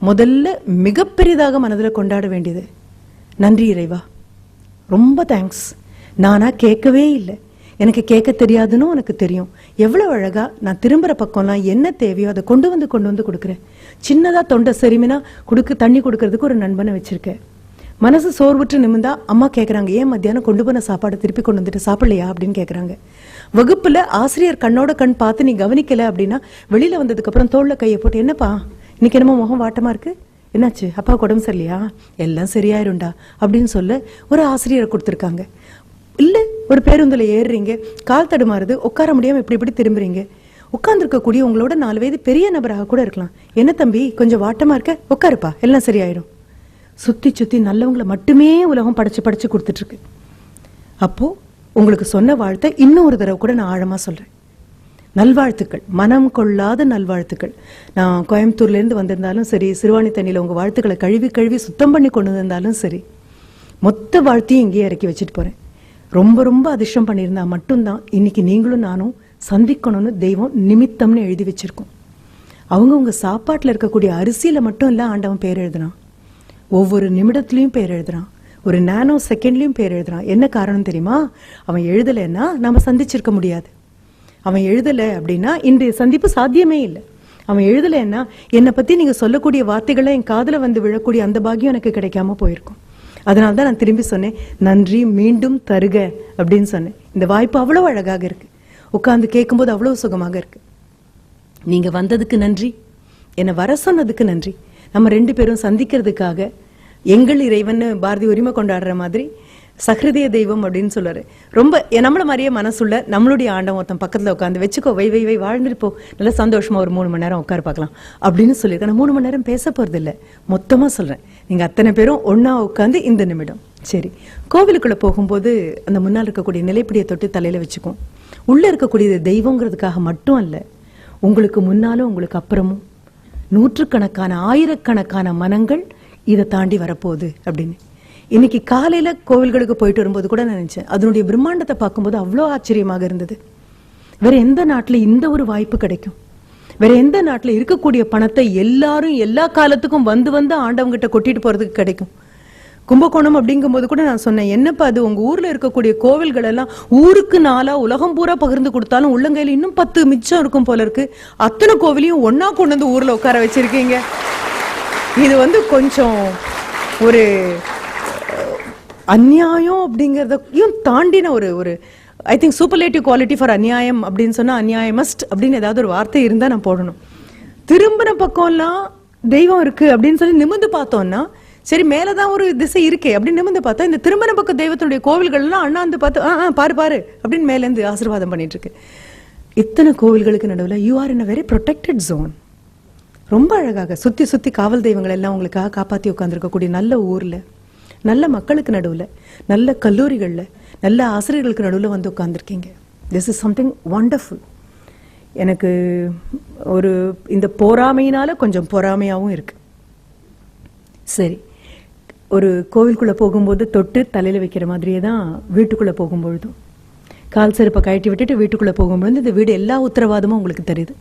முதல்ல மிகப்பெரிதாக மனதில் கொண்டாட வேண்டியது நன்றி இறைவா, ரொம்ப தேங்க்ஸ். நானா கேட்கவே இல்லை, எனக்கு கேட்க தெரியாதுன்னு உனக்கு தெரியும். எவ்வளோ அழகா நான் திரும்புகிற பக்கம்லாம் என்ன தேவையோ அதை கொண்டு வந்து கொடுக்குறேன். சின்னதாக தொண்டை செரிமினா தண்ணி கொடுக்கறதுக்கு ஒரு நண்பனை வச்சிருக்கேன். மனசு சோர்வுற்று நிமிந்தா அம்மா கேட்குறாங்க, ஏன் மத்தியானம் கொண்டு போன சாப்பாடை திருப்பி கொண்டு வந்துட்டு சாப்பிடலையா அப்படின்னு கேட்குறாங்க. வகுப்புல ஆசிரியர் கண்ணோட கண் பார்த்து நீ கவனிக்கல அப்படின்னா வெளியில வந்ததுக்கப்புறம் தோல்ல கையை போட்டு, என்னப்பா இன்னைக்கு என்னமோ முகம் வாட்டமா இருக்கு, என்னாச்சு, அப்பா உடம்பு சரியில்லையா, எல்லாம் சரியாயிரும்டா அப்படின்னு சொல்ல ஒரு ஆசிரியரை கொடுத்துருக்காங்க. இல்லை ஒரு பேருந்துல ஏறுறீங்க, கால் தடுமாறுது, உட்கார முடியாம இப்படி திரும்புறீங்க. உட்கார்ந்துருக்கக்கூடிய உங்களோட 4 வயது பெரிய நபராக கூட இருக்கலாம். என்ன தம்பி கொஞ்சம் வாட்டமா இருக்க, உட்காருப்பா எல்லாம் சரியாயிடும். சுத்தி நல்லவங்களை மட்டுமே உலகம் படைச்சு கொடுத்துட்டு இருக்கு. அப்போ உங்களுக்கு சொன்ன வாழ்த்தை இன்னும் ஒரு தடவை கூட நான் ஆழமா சொல்றேன். நல்வாழ்த்துக்கள், மனம் கொள்ளாத நல்வாழ்த்துக்கள். நான் கோயம்புத்தூர்ல இருந்து வந்திருந்தாலும் சரி, சிறுவாணி தண்ணியில உங்க வாழ்த்துக்களை கழுவி சுத்தம் பண்ணி கொண்டு வந்திருந்தாலும் சரி, மொத்த வாழ்த்தையும் இங்கேயே இறக்கி வச்சுட்டு போறேன். ரொம்ப அதிர்ஷ்டம் பண்ணியிருந்தா மட்டும்தான் இன்னைக்கு நீங்களும் நானும் சந்திக்கணும்னு தெய்வம் நிமித்தம்னு எழுதி வச்சிருக்கோம். உங்க சாப்பாட்டுல இருக்கக்கூடிய அரிசியில மட்டும் இல்ல ஆண்டவன் பேர் எழுதுனான், ஒவ்வொரு நிமிடத்துலயும் பேர் எழுதுறான், ஒரு நானோ செகண்ட்லயும் பேர் எழுதுறான். என்ன காரணம் தெரியுமா? அவன் எழுதலைன்னா நம்ம சந்திச்சிருக்க முடியாது. அவன் எழுதலை அப்படின்னா இன்றைய சந்திப்பு சாத்தியமே இல்லை. அவன் எழுதலைன்னா என்னை பத்தி நீங்க சொல்லக்கூடிய வார்த்தைகளை என் காதுல வந்து விழக்கூடிய அந்த பாக்கியம் எனக்கு கிடைக்காம போயிருக்கும். அதனால்தான் நான் திரும்பி சொன்னேன், நன்றி மீண்டும் தருக அப்படின்னு சொன்னேன். இந்த வாய்ப்பு அவ்வளவு அழகாக இருக்கு, உட்கார்ந்து கேட்கும்போது அவ்வளவு சுகமாக இருக்கு. நீங்க வந்ததுக்கு நன்றி, என்னை வர சொன்னதுக்கு நன்றி. நம்ம 2 பேரும் சந்திக்கிறதுக்காக எங்கள் இறைவன் பாரதி உரிமை கொண்டாடுற மாதிரி சஹ்ருதய தெய்வம் அப்படின்னு சொல்றாரு. ரொம்ப நம்மள மாதிரியே மனசுள்ள நம்மளுடைய ஆண்டவன் ஒருத்தன் பக்கத்துல உட்காந்து வச்சுக்கோ, வை வாழ்ந்துட்டு போ, நல்லா சந்தோஷமா ஒரு 3 மணி நேரம் உட்கார பார்க்கலாம் அப்படின்னு சொல்லியிருக்கேன். நான் 3 மணி நேரம் பேச போறது இல்லை, மொத்தமா சொல்றேன். நீங்க அத்தனை பேரும் ஒன்னா உட்காந்து இந்த நிமிடம். சரி, கோவிலுக்குள்ள போகும்போது அந்த முன்னால் இருக்கக்கூடிய நிலைப்படியை தொட்டு தலையில வச்சுக்கும். உள்ள இருக்கக்கூடியது தெய்வங்கிறதுக்காக மட்டும் அல்ல, உங்களுக்கு முன்னாலும் உங்களுக்கு அப்புறமும் நூற்றுக்கணக்கான ஆயிரக்கணக்கான மனங்கள் இதை தாண்டி வரப்போகுது அப்படின்னு. இன்னைக்கு காலையில கோவில்களுக்கு போயிட்டு வரும்போது கூட நினைச்சேன், அதனுடைய பிரம்மாண்டத்தை பார்க்கும்போது அவ்வளோ ஆச்சரியமாக இருந்தது. வேற எந்த நாட்டுல இந்த ஒரு வாய்ப்பு கிடைக்கும்? வேற எந்த நாட்டுல இருக்கக்கூடிய பணத்தை எல்லாரும் எல்லா காலத்துக்கும் வந்து ஆண்டவங்கிட்ட கொட்டிட்டு போறதுக்கு கிடைக்கும்? கும்பகோணம் அப்படிங்கும் போது கூட நான் சொன்னேன், என்னப்பா அது உங்க ஊர்ல இருக்கக்கூடிய கோவில்கள் எல்லாம் ஊருக்கு 4 உலகம் பூரா பகிர்ந்து கொடுத்தாலும் உள்ளங்கையில இன்னும் 10 மிச்சம் இருக்கும் போல இருக்கு. அத்தனை கோவிலையும் ஒன்னா கொண்டு வந்து ஊர்ல உட்கார வச்சிருக்கீங்க. இது கொஞ்சம் ஒரு அநியாயம் அப்படிங்கறதையும் தாண்டின ஒரு I think superlative quality for அநியாயம் அப்படின்னு சொன்னா அநியாயமஸ்ட் அப்படின்னு ஏதாவது ஒரு வார்த்தை இருந்தா நான் போடணும். திரும்பின பக்கம்லாம் தெய்வம் இருக்கு அப்படின்னு சொல்லி நிமிர்ந்து பார்த்தோம்னா, சரி மேலதான் ஒரு திசை இருக்கே அப்படின்னு நிமிர்ந்து பார்த்தா, இந்த திரும்பின பக்கம் தெய்வத்தினுடைய கோவில்கள் எல்லாம் அண்ணாந்து பார்த்து பாரு அப்படின்னு மேல இருந்து ஆசீர்வாதம் பண்ணிட்டு இருக்கு. இத்தனை கோவில்களுக்கு நடுவில் you are in a very protected zone. ரொம்ப அழகாக சுத்தி காவல் தெய்வங்கள் எல்லாம் உங்களுக்காக காப்பாத்தி உட்கார்ந்துருக்கக்கூடிய நல்ல ஊர்ல, நல்ல மக்களுக்கு நடுவில், நல்ல கல்லூரிகள்ல, நல்ல ஆசிரியர்களுக்கு நடுவில் வந்து உட்கார்ந்துருக்கீங்க. This is something wonderful. எனக்கு இந்த பொறாமையினால கொஞ்சம் பொறாமையாகவும் இருக்கு. சரி, ஒரு கோவிலுக்குள்ள போகும்போது தொட்டு தலையில வைக்கிற மாதிரியே தான் வீட்டுக்குள்ள போகும்பொழுதும் கால் செருப்பை கழட்டி விட்டுட்டு வீட்டுக்குள்ள போகும்போது இந்த வீடு எல்லா உத்தரவாதமும் உங்களுக்கு தெரியுது.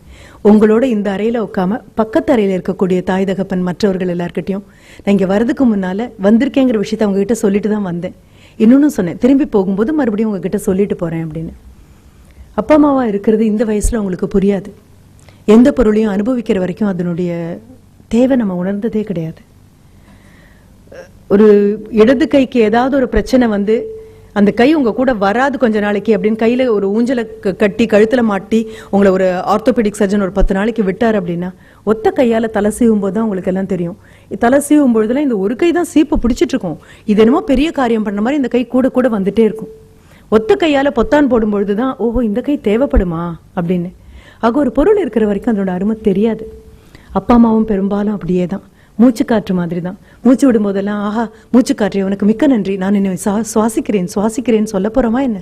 உங்களோட இந்த அறையில உட்காம பக்கத்து அறையில இருக்கக்கூடிய தாய் தகப்பன் மற்றவர்கள் எல்லார்கிட்டையும் நான் இங்க வரதுக்கு முன்னால வந்திருக்கேங்கிற விஷயத்த அவங்க கிட்ட சொல்லிட்டு தான் வந்தேன். இன்னொன்னு சொன்னேன், திரும்பி போகும்போது மறுபடியும் உங்ககிட்ட சொல்லிட்டு போறேன் அப்படின்னு. அப்பா அம்மாவா இருக்கிறது இந்த வயசுல உங்களுக்கு புரியாது. எந்த பொருளையும் அனுபவிக்கிற வரைக்கும் அதனுடைய தேவை நம்ம உணர்ந்ததே கிடையாது. ஒரு இடது கைக்கு ஏதாவது ஒரு பிரச்சனை வந்து அந்த கை உங்க கூட வராது கொஞ்ச நாளைக்கு அப்படின்னு கையில ஒரு ஊஞ்சலை கட்டி கழுத்துல மாட்டி உங்களை ஒரு ஆர்த்தோபெடிக் சர்ஜன் ஒரு 10 நாளைக்கு விட்டார் அப்படின்னா, ஒத்த கையால தலை சீவும் போது தான் உங்களுக்கு எல்லாம் தெரியும். தலை சீவும் பொழுதுல இந்த ஒரு கை தான் சீப்பு பிடிச்சிட்டு இருக்கும். இது என்னமோ பெரிய காரியம் பண்ண மாதிரி இந்த கை கூட வந்துட்டே இருக்கும். ஒத்த கையால பொத்தான் போடும் பொழுதுதான் ஓஹோ இந்த கை தேவைப்படுமா அப்படின்னு. ஆக ஒரு பொருள் இருக்கிற வரைக்கும் அதோட அருமை தெரியாது. அப்பா அம்மாவும் பெரும்பாலும் அப்படியே தான், மூச்சு காற்று மாதிரி தான். மூச்சு விடும் போதெல்லாம் ஆஹா மூச்சு காற்று உனக்கு மிக்க நன்றி, நான் என்ன சுவாசிக்கிறேன்னு சொல்ல போறோமா என்ன?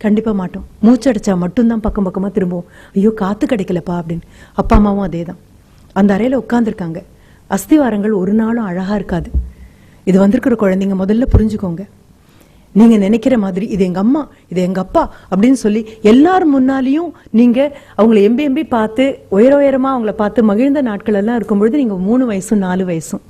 கண்டிப்பா மாட்டோம். மூச்சு அடைச்சா மட்டும்தான் பக்கமா திரும்புவோம், ஐயோ காத்து கிடைக்கலப்பா அப்படின்னு. அப்பா அம்மாவும் அதே தான். அந்த அறையில உட்கார்ந்துருக்காங்க. அஸ்திவாரங்கள் ஒரு நாளும் அழகா இருக்காது. இது வந்திருக்கிற குழந்தைங்க முதல்ல புரிஞ்சுக்கோங்க. நீங்க நினைக்கிற மாதிரி இது எங்க அம்மா, இது எங்க அப்பா அப்படின்னு சொல்லி எல்லாரும் முன்னாலையும் நீங்க அவங்களை எம்பி பார்த்து உயரமா அவங்கள பார்த்து மகிழ்ந்த நாட்கள் எல்லாம் இருக்கும்பொழுது நீங்க 3 வயசும் 4 வயசும்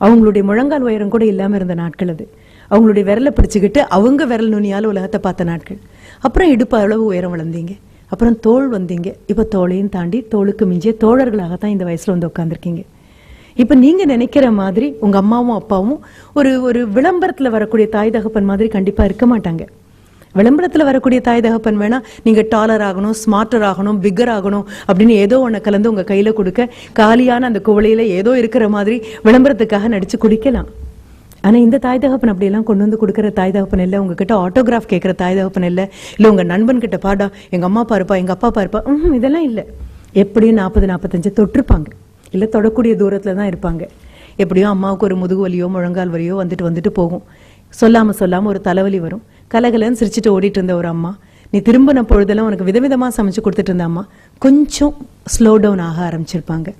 அவங்களுடைய முழங்கால் உயரம் கூட இல்லாம இருந்த நாட்கள் அது. அவங்களுடைய விரலை பிடிச்சுக்கிட்டு அவங்க விரல் நுனியால உலகத்தை பார்த்த நாட்கள். அப்புறம் இடுப்பு அளவு உயரம் வளர்ந்தீங்க, அப்புறம் தோள் வந்தீங்க, இப்ப தோளையும் தாண்டி தோளுக்கு மிஞ்சிய தோழர்களாகத்தான் இந்த வயசுல வந்து உட்காந்துருக்கீங்க. இப்ப நீங்க நினைக்கிற மாதிரி உங்க அம்மாவும் அப்பாவும் ஒரு விளம்பரத்துல வரக்கூடிய தாய் தகப்பன் மாதிரி கண்டிப்பா இருக்க மாட்டாங்க. விளம்பரத்துல வரக்கூடிய தாய் தகப்பன் வேணா நீங்க டாலர் ஆகணும், ஸ்மார்ட்டர் ஆகணும், பிக்கர் ஆகணும் அப்படின்னு ஏதோ ஒண்ணு கலந்து உங்க கையில கொடுக்க காலியான அந்த குவளையில ஏதோ இருக்கிற மாதிரி விளம்பரத்துக்காக நடிச்சு குடிக்கலாம். ஆனா இந்த தாய் தகப்பன் அப்படியெல்லாம் கொண்டு வந்து கொடுக்குற தாய் தகப்பன் இல்லை. உங்ககிட்ட ஆட்டோகிராஃப் கேட்கிற தாய் தகப்பன் இல்லை. இல்ல உங்க நண்பன் கிட்ட பாடா எங்க அம்மா பாருப்பா, எங்க அப்பா பாருப்பா, இதெல்லாம் இல்லை. எப்படியும் 40-45 தொட்டிருப்பாங்க, இல்லை தொடக்கூடிய தூரத்துல தான் இருப்பாங்க. எப்படியோ அம்மாவுக்கு ஒரு முதுகு வலியோ முழங்கால் வலியோ வந்துட்டு போகும். சொல்லாம ஒரு தலைவலி வரும். கலகலன்னு சிரிச்சுட்டு ஓடிட்டு இருந்த ஒரு அம்மா, நீ திரும்பின பொழுதெல்லாம் உனக்கு விதவிதமா சமைச்சு கொடுத்துட்டு இருந்த அம்மா கொஞ்சம் ஸ்லோ டவுன் ஆக ஆரம்பிச்சிருப்பாங்க.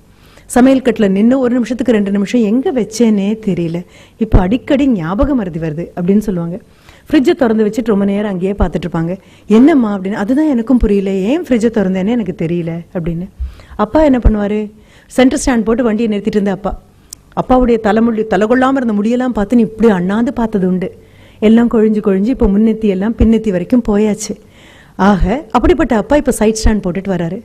சமையல் கட்டில் நின்று 1 நிமிஷத்துக்கு 2 நிமிஷம் எங்க வச்சேனே தெரியல, இப்போ அடிக்கடி ஞாபகம் மறதி வருது அப்படின்னு சொல்லுவாங்க. ஃப்ரிட்ஜை திறந்து வச்சுட்டு ரொம்ப நேரம் அங்கேயே பார்த்துட்டு இருப்பாங்க. என்னம்மா அப்படின்னு. அதுதான் எனக்கும் புரியல, ஏன் ஃப்ரிட்ஜை திறந்தேன்னு எனக்கு தெரியல அப்படின்னு. அப்பா என்ன பண்ணுவாரு, சென்டர் ஸ்டாண்ட் போட்டு வண்டியை நிறுத்திட்டு இருந்த அப்பாவுடைய தலை கொள்ளாம இருந்த முடியெல்லாம் பார்த்து நீ இப்படி அண்ணாந்து பார்த்தது உண்டு. எல்லாம் கொழிஞ்சு இப்போ முன்னெத்தி எல்லாம் பின்னெத்தி வரைக்கும் போயாச்சு. ஆக அப்படிப்பட்ட அப்பா இப்போ சைட் ஸ்டாண்ட் போட்டுட்டு வராரு.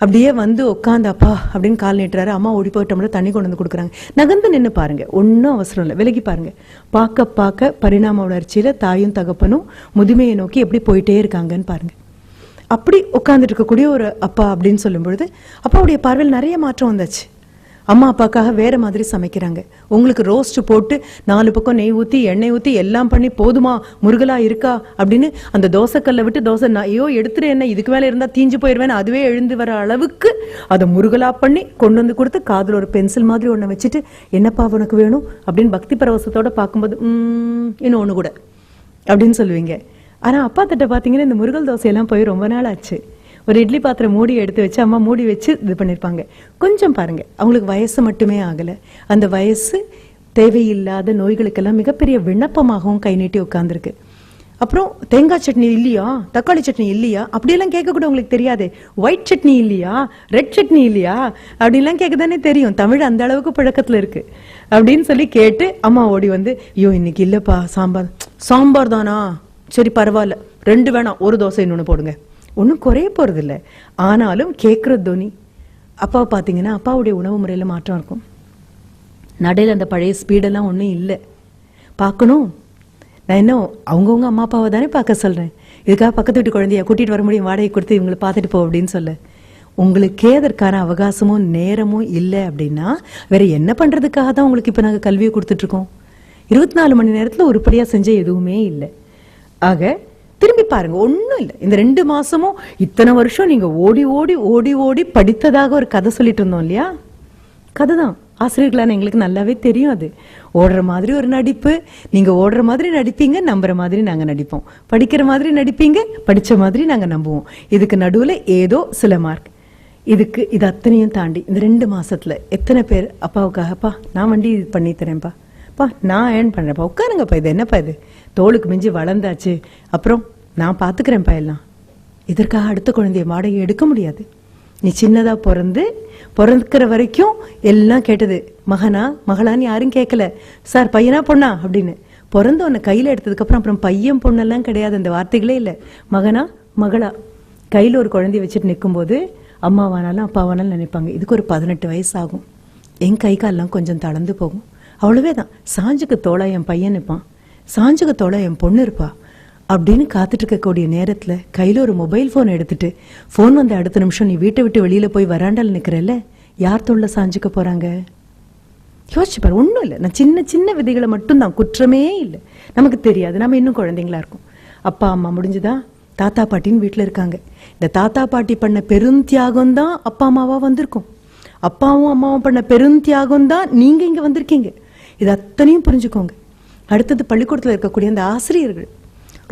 அப்படியே வந்து உட்காந்து அப்பா அப்படின்னு கால் நீட்டுறாரு. அம்மா ஓடி போயிட்டோம்ல தண்ணி கொண்டு வந்து கொடுக்குறாங்க. நகர்ந்து நின்று பாருங்க, ஒன்றும் அவசரம் இல்லை, விலகி பாருங்க. பார்க்க பரிணாம வளர்ச்சியில தாயும் தகப்பனும் முதுமையை நோக்கி எப்படி போயிட்டே இருக்காங்கன்னு பாருங்க. அப்படி உட்காந்துட்டு இருக்கக்கூடிய ஒரு அப்பா அப்படின்னு சொல்லும் பொழுது அப்பாவுடைய பார்வையில் நிறைய மாற்றம் வந்தாச்சு. அம்மா அப்பாக்காக வேற மாதிரி சமைக்கிறாங்க. உங்களுக்கு ரோஸ்ட் போட்டு 4 பக்கம் நெய் ஊற்றி எண்ணெய் ஊற்றி எல்லாம் பண்ணி போதுமா முருகலா இருக்கா அப்படின்னு அந்த தோசைக்கல்லை விட்டு தோசை ஐயோ எடுத்துட்டு என்ன இதுக்கு மேலே இருந்தால் தீஞ்சு போயிடுவேன் அதுவே எழுந்து வர அளவுக்கு அதை முருகலா பண்ணி கொண்டு வந்து கொடுத்து காதில் ஒரு பென்சில் மாதிரி ஒன்று வச்சுட்டு என்னப்பா உனக்கு வேணும் அப்படின்னு பக்தி பரவசத்தோட பார்க்கும்போது இன்னும் ஒன்று கூட அப்படின்னு சொல்லுவீங்க. ஆனால் அப்பா கிட்ட பார்த்தீங்கன்னா இந்த முருகல் தோசையெல்லாம் போய் ரொம்ப நாள் ஆச்சு. ஒரு இட்லி பாத்திரம் மூடி எடுத்து வச்சு அம்மா மூடி வச்சு இது பண்ணியிருப்பாங்க. கொஞ்சம் பாருங்க, அவங்களுக்கு வயசு மட்டுமே ஆகலை. அந்த வயசு தேவையில்லாத நோய்களுக்கெல்லாம் மிகப்பெரிய விண்ணப்பமாகவும் கை நீட்டி உட்காந்துருக்கு. அப்புறம் தேங்காய் சட்னி இல்லையா, தக்காளி சட்னி இல்லையா அப்படியெல்லாம் கேட்கக்கூட உங்களுக்கு தெரியாது. ஒயிட் சட்னி இல்லையா, ரெட் சட்னி இல்லையா அப்படின்லாம் கேட்க தானே தெரியும். தமிழ் அந்த அளவுக்கு பழக்கத்தில் இருக்கு அப்படின்னு சொல்லி கேட்டு அம்மா ஓடி வந்து ஐயோ இன்னைக்கு இல்லைப்பா சாம்பார் தானா, சரி பரவாயில்ல 2 வேணாம், 1 தோசை இன்னொன்று போடுங்க. ஒன்றும் குறைய போறது இல்லை. ஆனாலும் கேட்குற தோனி அப்பாவை பார்த்தீங்கன்னா அப்பாவுடைய உணவு முறையில் மாற்றம் இருக்கும். நடையில் அந்த பழைய ஸ்பீடெல்லாம் ஒன்றும் இல்லை. பார்க்கணும், நான் என்ன அவங்கவுங்க அம்மா அப்பாவை தானே பார்க்க சொல்கிறேன். இதுக்காக பக்கத்து வீட்டு குழந்தைய கூட்டிகிட்டு வர முடியும், வாடகை கொடுத்து இவங்களை பார்த்துட்டு போ அப்படின்னு சொல்ல. உங்களுக்கே அதற்கான அவகாசமும் நேரமும் இல்லை அப்படின்னா வேற என்ன பண்ணுறதுக்காக தான் உங்களுக்கு இப்போ நாங்கள் கல்வியை கொடுத்துட்ருக்கோம். 24 மணி நேரத்தில் உருப்படியாக செஞ்ச எதுவுமே இல்லை. ஆக திரும்பி பாருங்க, ஒன்றும் இல்லை. இந்த 2 மாசமும் இத்தனை வருஷம் நீங்க ஓடி ஓடி ஓடி ஓடி படித்ததாக ஒரு கதை சொல்லிட்டு இருந்தோம் இல்லையா, கதை தான். ஆசிரியர்களான எங்களுக்கு நல்லாவே தெரியும். அது ஓடுற மாதிரி ஒரு நடிப்பு, நீங்க ஓடுற மாதிரி நடிப்பீங்க, நம்புற மாதிரி நாங்க நடிப்போம், படிக்கிற மாதிரி நடிப்பீங்க, படிச்ச மாதிரி நாங்க நம்புவோம். இதுக்கு நடுவுல ஏதோ சில மார்க். இது அத்தனையும் தாண்டி இந்த 2 மாசத்துல எத்தனை பேர் அப்பாவுக்காகப்பா நான் வண்டி பண்ணி தரேன்ப்பா, நான் ஏர்ன் பண்றேன்ப்பா, உட்காருங்கப்பா, இது என்னப்பா இது தோளுக்கு மிஞ்சி வளர்ந்தாச்சு, அப்புறம் நான் பார்த்துக்கிறேன்ப்பா எல்லாம். இதற்காக அடுத்த குழந்தைய வாடகை எடுக்க முடியாது. நீ சின்னதா பிறக்கிற வரைக்கும் எல்லாம் கேட்டது மகனா மகளான்னு யாரும் கேட்கல. சார் பையனா பொண்ணா அப்படின்னு பிறந்த உன்னை கையில எடுத்ததுக்கு அப்புறம் பையன் பொண்ணெல்லாம் கிடையாது, அந்த வார்த்தைகளே இல்லை. மகனா மகளா கையில ஒரு குழந்தைய வச்சுட்டு நிற்கும் போது அம்மாவானாலும் அப்பாவானாலும் நினைப்பாங்க இதுக்கு ஒரு 18 வயசு ஆகும், என் கை காலெல்லாம் கொஞ்சம் தளர்ந்து போகும், அவ்வளவே தான். சாஞ்சுக்கு தோளா என் பையன் இருப்பான், சாஞ்சுக்கு தோளா என் பொண்ணு இருப்பா அப்படின்னு காத்துட்டு இருக்கக்கூடிய நேரத்துல கையில ஒரு மொபைல் போன் எடுத்துட்டு போன் வந்த அடுத்த நிமிஷம் நீ வீட்டை விட்டு வெளியில போய் வராண்டால் நிக்கிறல்ல, யார் தோல்ல சாஞ்சுக்க போறாங்க? யோசிச்சு பாரு. ஒன்றும் இல்லை, நான் சின்ன சின்ன விதைகளை மட்டும்தான், குற்றமே இல்லை. நமக்கு தெரியாது, நம்ம இன்னும் குழந்தைங்களா இருக்கும். அப்பா அம்மா முடிஞ்சுதா, தாத்தா பாட்டின்னு வீட்டுல இருக்காங்க. இந்த தாத்தா பாட்டி பண்ண பெருந்தியாகம் தான் அப்பா அம்மாவா வந்திருக்கும். அப்பாவும் அம்மாவும் பண்ண பெருந்தியாகம் தான் நீங்க இங்க வந்திருக்கீங்க. இது அத்தனையும் புரிஞ்சுக்கோங்க. அடுத்தது பள்ளிக்கூடத்தில் இருக்கக்கூடிய அந்த ஆசிரியர்கள்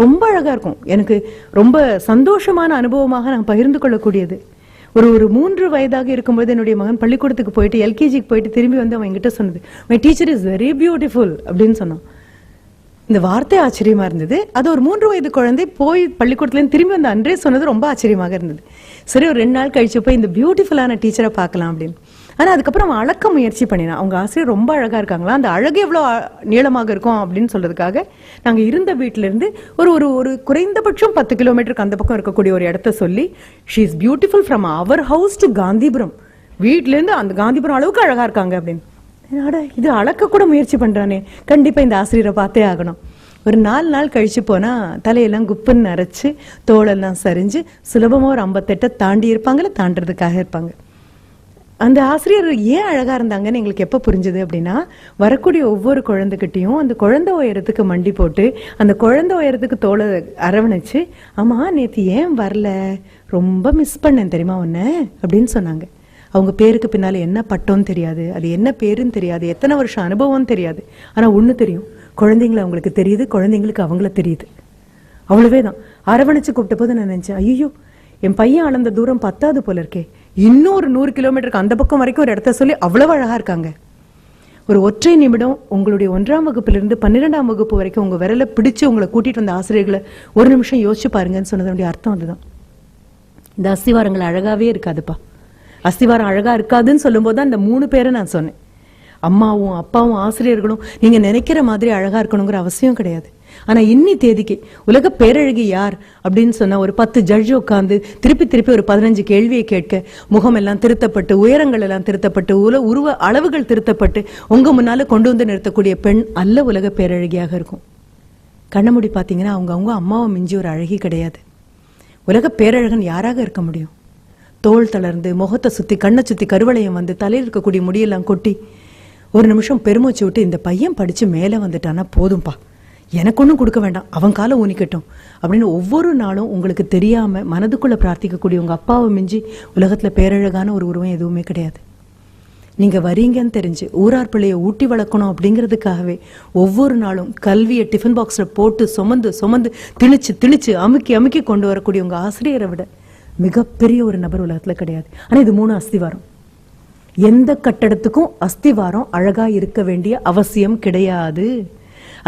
ரொம்ப அழகா இருக்கும். எனக்கு ரொம்ப சந்தோஷமான அனுபவமாக நான் பகிர்ந்து கொள்ளக்கூடியது. ஒரு 3 வயதாக இருக்கும்போது என்னுடைய மகன் பள்ளிக்கூடத்துக்கு போயிட்டு எல்கேஜிக்கு போயிட்டு திரும்பி வந்து அவன் என்கிட்ட சொன்னது, my teacher is very beautiful அப்படின்னு சொன்னான். இந்த வார்த்தை ஆச்சரியமா இருந்தது. அது ஒரு 3 வயது குழந்தை போய் பள்ளிக்கூடத்துலேருந்து திரும்பி வந்த அன்றே சொன்னது ரொம்ப ஆச்சரியமாக இருந்தது. சரி, ஒரு 2 நாள் கழிச்சு போய் இந்த பியூட்டிஃபுல்லான டீச்சரை பார்க்கலாம் அப்படின்னு. ஆனால் அதுக்கப்புறம் அவன் அளக்க முயற்சி பண்ணினான். அவங்க ஆசிரியர் ரொம்ப அழகாக இருக்காங்களா, அந்த அழகு எவ்வளோ நீளமாக இருக்கும் அப்படின்னு சொல்றதுக்காக நாங்கள் இருந்த வீட்டிலேருந்து ஒரு ஒரு ஒரு குறைந்தபட்சம் 10 கிலோமீட்டருக்கு அந்த பக்கம் இருக்கக்கூடிய ஒரு இடத்த சொல்லி, she is beautiful from our house to Gandhipuram, வீட்டிலேருந்து அந்த காந்திபுரம் அளவுக்கு அழகாக இருக்காங்க அப்படின்னு. இது அளக்க கூட முயற்சி பண்ணுறானே, கண்டிப்பாக இந்த ஆசிரியரை பார்த்தே ஆகணும். ஒரு 4 நாள் கழிச்சு போனால் தலையெல்லாம் குப்புன்னு அரைச்சி தோளெல்லாம் சரிஞ்சு சுலபமாக ஒரு 58 தாண்டி இருப்பாங்கல்ல, தாண்டறதுக்காக இருப்பாங்க. அந்த ஆசிரியர் ஏன் அழகா இருந்தாங்கன்னு எங்களுக்கு எப்போ புரிஞ்சுது அப்படின்னா, வரக்கூடிய ஒவ்வொரு குழந்தைகிட்டையும் அந்த குழந்தை உயரத்துக்கு மண்டி போட்டு அந்த குழந்தை உயரத்துக்கு தோலை அரவணைச்சு, ஆமா நேற்று ஏன் வரல, ரொம்ப மிஸ் பண்ணேன் தெரியுமா உன்ன அப்படின்னு சொன்னாங்க. அவங்க பேருக்கு பின்னால என்ன பட்டம்னு தெரியாது, அது என்ன பேருன்னு தெரியாது, எத்தனை வருஷம் அனுபவம்னு தெரியாது. ஆனால் ஒன்று தெரியும், குழந்தைங்களை அவங்களுக்கு தெரியுது, குழந்தைங்களுக்கு அவங்கள தெரியுது. அவ்வளவே தான். அரவணைச்சு கூப்பிட்ட போது நான் நினைச்சேன், ஐயோ என் பையன் அளந்த தூரம் 10வது போல இருக்கே, இன்னும் ஒரு 100 கிலோமீட்டருக்கு அந்த பக்கம் வரைக்கும் ஒரு இடத்த சொல்லி அவ்வளவு அழகா இருக்காங்க. ஒரு ஒற்றை நிமிடம் உங்களுடைய 1ஆம் வகுப்பிலிருந்து 12ஆம் வகுப்பு வரைக்கும் உங்க விரலை பிடிச்சு உங்களை கூட்டிட்டு வந்த ஆசிரியர்களை ஒரு நிமிஷம் யோசிச்சு பாருங்கன்னு சொன்னதனுடைய அர்த்தம் அதுதான். இந்த அஸ்திவாரங்கள் அழகாவே இருக்காதுப்பா. அஸ்திவாரம் அழகா இருக்காதுன்னு சொல்லும் போது தான் இந்த 3 பேரை நான் சொன்னேன். அம்மாவும் அப்பாவும் ஆசிரியர்களும் நீங்க நினைக்கிற மாதிரி அழகா இருக்கணுங்கிற அவசியம் கிடையாது. ஆனா இன்னி தேதிக்கு உலக பேரழகி யார் அப்படின்னு சொன்னா, ஒரு 10 ஜட்ஜ் உட்காந்து திருப்பி திருப்பி ஒரு 15 கேள்வியை கேட்க, முகம் எல்லாம் திருத்தப்பட்டு, உயரங்கள் எல்லாம் திருத்தப்பட்டு, உருவ அளவுகள் திருத்தப்பட்டு உங்க முன்னால கொண்டு வந்து நிறுத்தக்கூடிய பெண் அல்ல உலக பேரழகியாக இருக்கும். கண்ணமுடி பாத்தீங்கன்னா அவங்க அம்மாவை மிஞ்சி ஒரு அழகி கிடையாது. உலக பேரழகன் யாராக இருக்க முடியும்? தோல் தளர்ந்து, முகத்தை சுத்தி, கண்ணை சுத்தி கருவளையம் வந்து, தலையில் இருக்கக்கூடிய முடியெல்லாம் கொட்டி, ஒரு நிமிஷம் பெருமூச்சு விட்டு இந்த பையன் படிச்சு மேலே வந்துட்டானா போதும்பா, எனக்கு ஒன்றும் கொடுக்க வேண்டாம், அவன் காலை ஊனிக்கட்டும் அப்படின்னு ஒவ்வொரு நாளும் உங்களுக்கு தெரியாம மனதுக்குள்ள பிரார்த்திக்கக்கூடிய உங்க அப்பாவை மிஞ்சி உலகத்துல பேரழகான ஒரு உருவம் எதுவுமே கிடையாது. நீங்க வரீங்கன்னு தெரிஞ்சு ஊரார் பிள்ளைய ஊட்டி வளர்க்கணும் அப்படிங்கிறதுக்காகவே ஒவ்வொரு நாளும் கல்வியை டிஃபன் பாக்ஸ்ல போட்டு சுமந்து சுமந்து திணிச்சு திணிச்சு அமுக்கி அமுக்கி கொண்டு வரக்கூடிய உங்க ஆசிரியரை விட மிகப்பெரிய ஒரு நபர் உலகத்துல கிடையாது. ஆனா இது 3 அஸ்திவாரம். எந்த கட்டடத்துக்கும் அஸ்திவாரம் அழகா இருக்க வேண்டிய அவசியம் கிடையாது.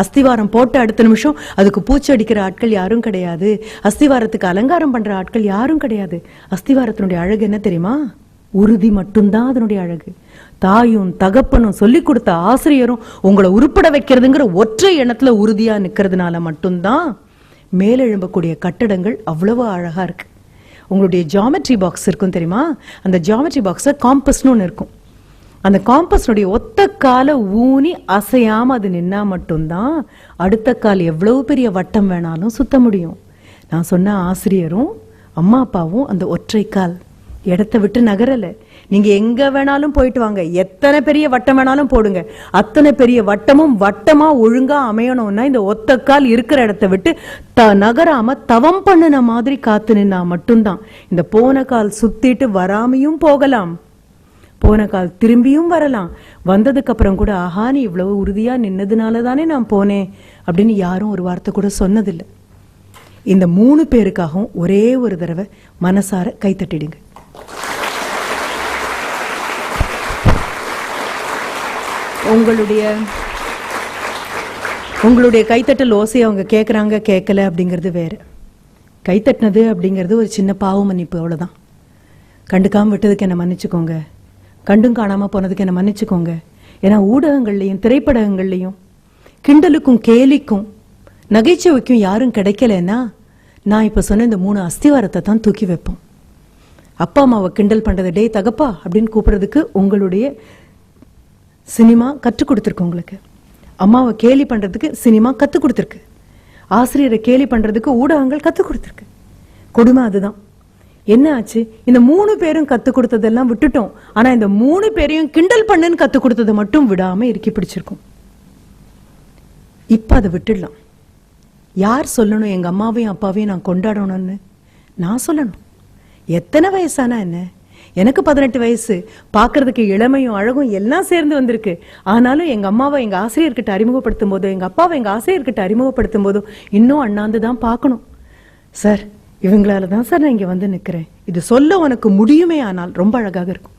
அஸ்திவாரம் போட்ட அடுத்த நிமிஷம் அதுக்கு பூச்சி அடிக்கிற ஆட்கள் யாரும் கிடையாது. அஸ்திவாரத்துக்கு அலங்காரம் பண்ற ஆட்கள் யாரும் கிடையாது. அஸ்திவாரத்தினுடைய அழகு என்ன தெரியுமா? உறுதி மட்டும்தான் அதனுடைய அழகு. தாயும் தகப்பனும் சொல்லி கொடுத்த ஆசிரியரும் உங்களை உருப்பட வைக்கிறதுங்கிற ஒற்றை எண்ணத்துல உறுதியா நிக்கிறதுனால மட்டும்தான் மேலெழும்பக்கூடிய கட்டடங்கள் அவ்வளவு அழகா இருக்கு. உங்களுடைய ஜியாமெட்ரி பாக்ஸ் இருக்கும் தெரியுமா? அந்த ஜியாமெட்ரி பாக்ஸ்ல காம்பஸ்னு ஒன்று இருக்கும். அந்த காம்பஸ்னுடைய ஒத்த காலை ஊனி அசையாம அது நின்னா மட்டும்தான் அடுத்த கால் எவ்வளவு பெரிய வட்டம் வேணாலும் சுத்த முடியும். நான் சொன்ன ஆசிரியரும் அம்மா அப்பாவும் அந்த ஒற்றை கால் இடத்தை விட்டு நகரல. நீங்க எங்க வேணாலும் போயிட்டு வாங்க, எத்தனை பெரிய வட்டம் வேணாலும் போடுங்க, அத்தனை பெரிய வட்டமும் வட்டமா ஒழுங்கா அமையணும்னா இந்த ஒத்த கால் இருக்கிற இடத்தை விட்டு நகராம தவம் பண்ணுன மாதிரி காத்து நின்னா மட்டும்தான். இந்த போன கால் சுத்திட்டு வராமையும் போகலாம், போன கால் திரும்பியும் வரலாம். வந்ததுக்கு அப்புறம் கூட ஆஹா நீ இவ்வளவு உறுதியா நின்னதுனால தானே நான் போனேன் அப்படின்னு யாரும் ஒரு வார்த்தை கூட சொன்னதில்லை. இந்த 3 பேருக்காகவும் ஒரே ஒரு தடவை மனசார கைத்தட்டிடுங்க. உங்களுடைய கைத்தட்டல் ஓசையை அவங்க கேட்குறாங்க கேட்கல அப்படிங்கிறது வேற. கைத்தட்டினது அப்படிங்கிறது ஒரு சின்ன பாவ மன்னிப்பு, அவ்வளோதான். கண்டுக்காம விட்டதுக்கு என்ன மன்னிச்சுக்கோங்க, கண்டும் காணாம போனதுக்கு என்ன மன்னிச்சுக்கோங்க. ஏன்னா ஊடகங்கள்லையும் திரைப்படங்கள்லையும் கிண்டலுக்கும் கேலிக்கும் நகைச்சுவைக்கும் யாரும் கிடைக்கலன்னா நான் இப்போ சொன்ன இந்த 3 அஸ்திவாரத்தை தான் தூக்கி வைப்போம். அப்பா அம்மாவை கிண்டல் பண்றது டே தகப்பா அப்படின்னு கூப்பிடுறதுக்கு உங்களுடைய சினிமா கற்றுக் கொடுத்துருக்கு. உங்களுக்கு அம்மாவை கேலி பண்றதுக்கு சினிமா கற்றுக் கொடுத்துருக்கு. ஆசிரியரை கேலி பண்றதுக்கு ஊடகங்கள் கற்றுக் கொடுத்துருக்கு. கொடுமை அதுதான். என்ன ஆச்சு? இந்த 3 பேரும் கற்றுக் கொடுத்ததெல்லாம் விட்டுட்டோம். ஆனா இந்த 3 பேரையும் கிண்டல் பண்ணுன்னு கற்றுக் கொடுத்ததை மட்டும் விடாம இறுக்கி பிடிச்சிருக்கோம். இப்ப அதை விட்டுடலாம். யார் சொல்லணும் எங்க அம்மாவையும் அப்பாவையும் நான் கொண்டாடணும்னு? நான் சொல்லணும். எத்தனை வயசானா என்ன? எனக்கு 18 வயசு. பார்க்கறதுக்கு இளமையும் அழகும் எல்லாம் சேர்ந்து வந்திருக்கு. ஆனாலும் எங்க அம்மாவை எங்க ஆசிரியர்கிட்ட அறிமுகப்படுத்தும் போதோ எங்க அப்பாவை எங்க ஆசிரியர்கிட்ட அறிமுகப்படுத்தும் போதோ இன்னும் அண்ணாந்து தான் பார்க்கணும். சார் இவங்களால தான் சார் நான் இங்க வந்து நிக்கிறேன், இது சொல்ல உனக்கு முடியுமே ஆனால் ரொம்ப அழகாக இருக்கும்.